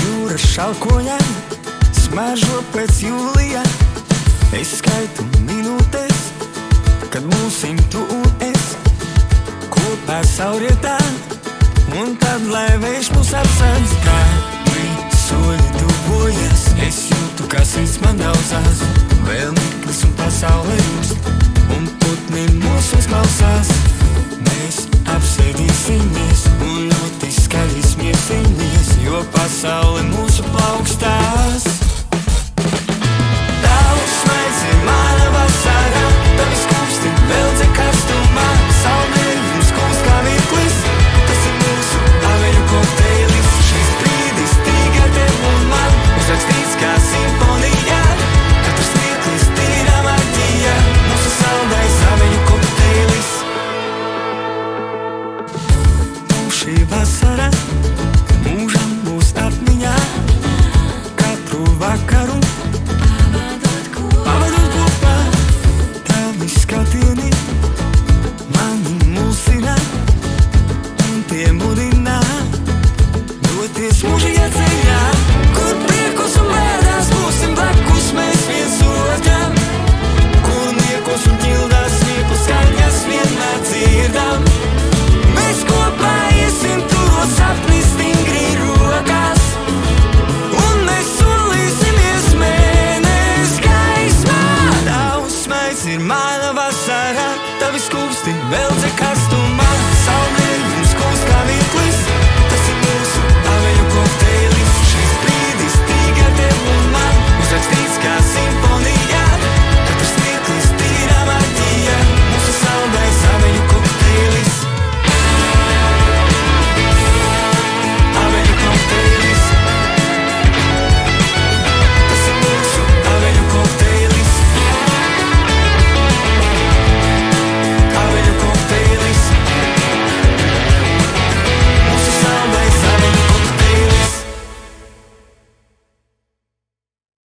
Jūra šalkoņai smaržo pēc jūlijā. Es skaitu minūtes, kad mūsim tu un es kopā saurietā, un tad, lai vējš mūs apsēdz, kādi soļi tuvojas. Es jūtu, kā sirds man daudzās, vēl mirklis un pasaule rūst, un putni mūs uzklausās. Mēs apsēdīsimies un ļoti skaļi smiesimies, jo pasaule mūsu plaukstās. Tavs smaids ir mana vasarā, tavi skūpsti veldze karstumā, saldējums kūst kā mirklis, tas ir mūsu aveņu kokteilis. Šis brīdis tikai tev un man uzrakstīts kā simfonijā, katrs mirklis tīrā maģija, mūsu saldais aveņu kokteilis. Šī vasara mūžam būs atmiņā, katru vakaru pavadot kopā. Tavi skatieni mani mulsina, un tie mudina doties mūžīgā ceļā.